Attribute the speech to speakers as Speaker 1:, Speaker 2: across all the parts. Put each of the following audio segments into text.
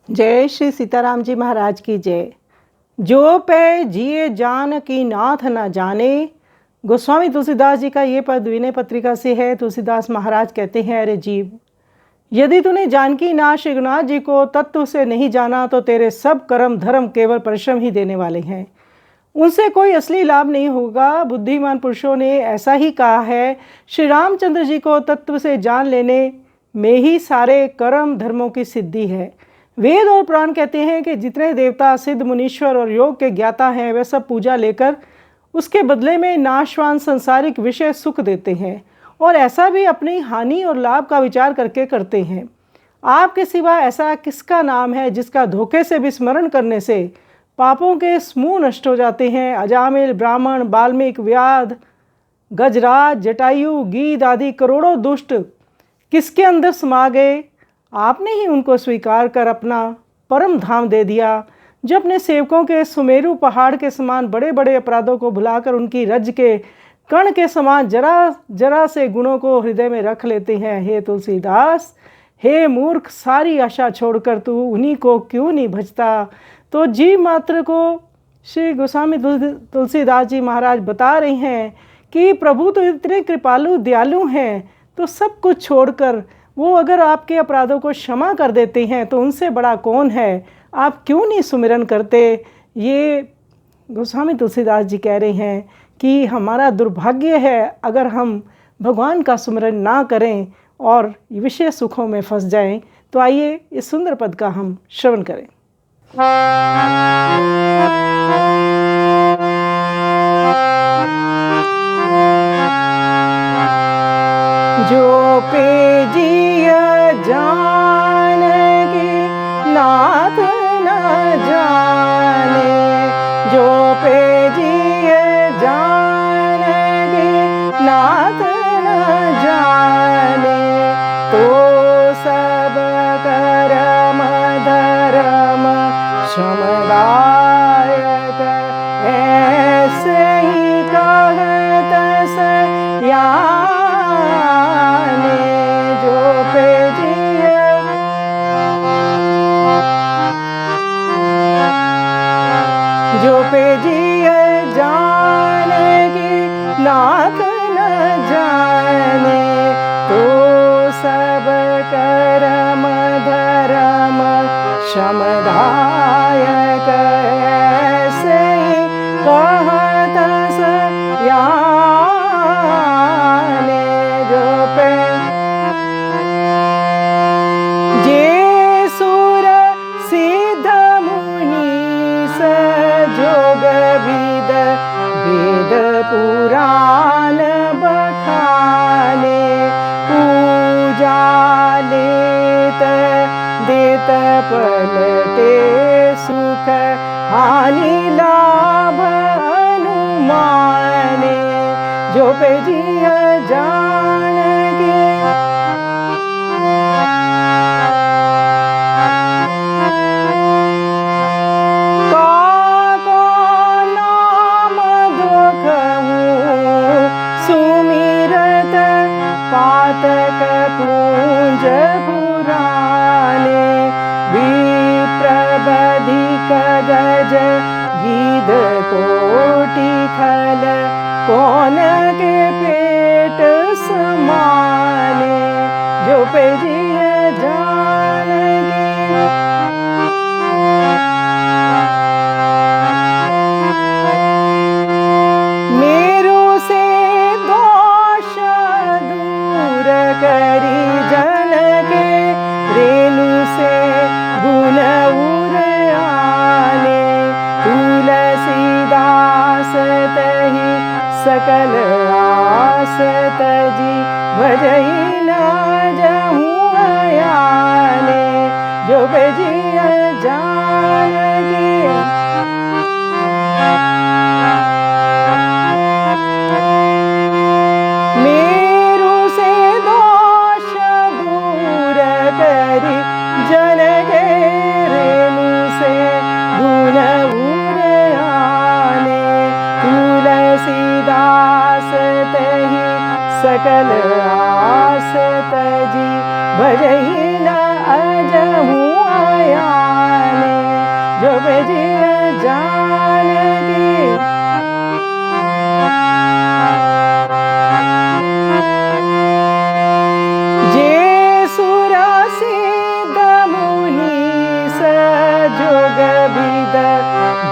Speaker 1: जय श्री सीताराम जी महाराज की जय। जो पे जिए जान की नाथ न जाने। गोस्वामी तुलसीदास जी का ये पद विनय पत्रिका से है। तुलसीदास महाराज कहते हैं, अरे जीव, यदि तूने जानकी नाथ श्री रघुनाथ जी को तत्व से नहीं जाना तो तेरे सब कर्म धर्म केवल परिश्रम ही देने वाले हैं, उनसे कोई असली लाभ नहीं होगा। बुद्धिमान पुरुषों ने ऐसा ही कहा है। श्री रामचंद्र जी को तत्व से जान लेने में ही सारे कर्म धर्मों की सिद्धि है। वेद और पुराण कहते हैं कि जितने देवता सिद्ध मुनीश्वर और योग के ज्ञाता हैं वे सब पूजा लेकर उसके बदले में नाशवान संसारिक विषय सुख देते हैं, और ऐसा भी अपनी हानि और लाभ का विचार करके करते हैं। आपके सिवा ऐसा किसका नाम है जिसका धोखे से विस्मरण करने से पापों के समूह नष्ट हो जाते हैं। अजामिल, ब्राह्मण, वाल्मीकि, व्याध, गजराज, जटायु, गीध आदि करोड़ों दुष्ट किसके अंदर समा गए। आपने ही उनको स्वीकार कर अपना परम धाम दे दिया, जो अपने सेवकों के सुमेरु पहाड़ के समान बड़े बड़े अपराधों को भुलाकर उनकी रज के कण के समान जरा जरा से गुणों को हृदय में रख लेते हैं। हे तुलसीदास, हे मूर्ख, सारी आशा छोड़कर तू उन्हीं को क्यों नहीं भजता। तो जीव मात्र को श्री गोस्वामी तुलसीदास जी महाराज बता रहे हैं कि प्रभु तो इतने कृपालु दयालु हैं, तो सब कुछ छोड़कर वो अगर आपके अपराधों को क्षमा कर देते हैं तो उनसे बड़ा कौन है। आप क्यों नहीं सुमिरन करते। ये गोस्वामी तुलसीदास जी कह रहे हैं कि हमारा दुर्भाग्य है अगर हम भगवान का सुमिरन ना करें और विषय सुखों में फंस जाएं। तो आइए इस सुंदर पद का हम श्रवण करें। जो पे जिया जानकी नाथ न जाने, जो पे जिया जानकी नाथ न जाने, तो सब कर्म धर्म श्रमदायक ऐसे ही कहत सयाने। जो पे जिए जानकी नाथ न जाने, तो सब कर्म धर्म श्रमदायक ऐसे ही कहत सयाने। जो पे जे सुर सिद्ध मुनीस जोग विद वेद पुराण बखाने, पूजा लेत देत पलटे सुख हानि लाभ अनुमाने। जो पे जिया जानकी पातक पूंज पुराने, विप्रबधिक गज गीध कोटि खल कौन के पेट समाने। जो पे जिया जानकी मेरू से दोष दूर करी जन के, रेणु से गुण उर आने, तुलसीदास तही सकल आस तजी भजई न जहूँ आने। जो पे जिया जानकी मेरू से दोष दूर करी जन के, रेणु से गुण उर आने, तुलसीदास तही सकल आस तजी भजई न अजहूँ आया। भजिया जानकी। जे सुर सिद्ध मुनि सजोग विद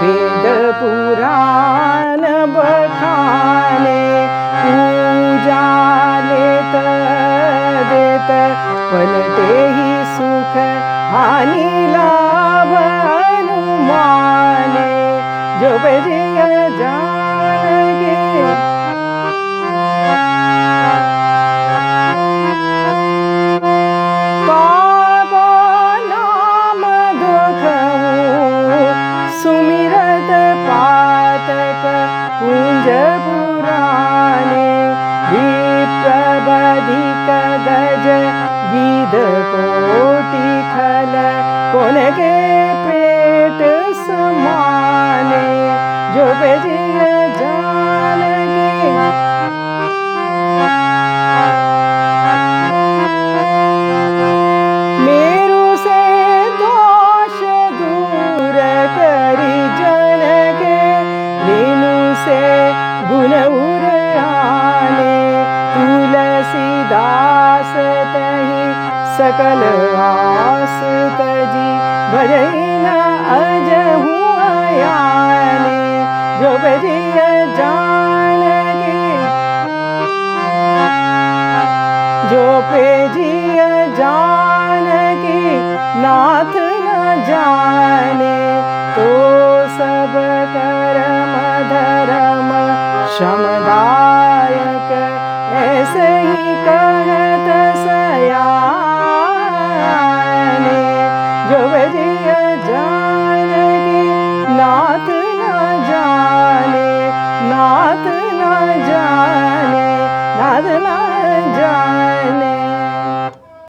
Speaker 1: वेद पुराण बखाने, पूजा लेत देत पलटे ही सुख हानि लाभ अनुमाने। जो भजिया जानकी। सुमिरत पातक कुंज पुराणे, विप्रबधिक गज विद कोटि खल कोनके पेट समाने। जो भजिया जानकी। मेरु से दोष दूर करी जन के, रेणु से गुण उराने, तुलसीदास तहि सकल आस तजी, भजई न अजहु आयाने। जो भजिया जानकी। जो भजिया जानकी नाथ न जाने, तो सब कर्म धर्म श्रमदायक, ऐसे ही कहत सयाने। जो भजिया जानकी नाथ न जाने, नाथ न जाने, नाथ न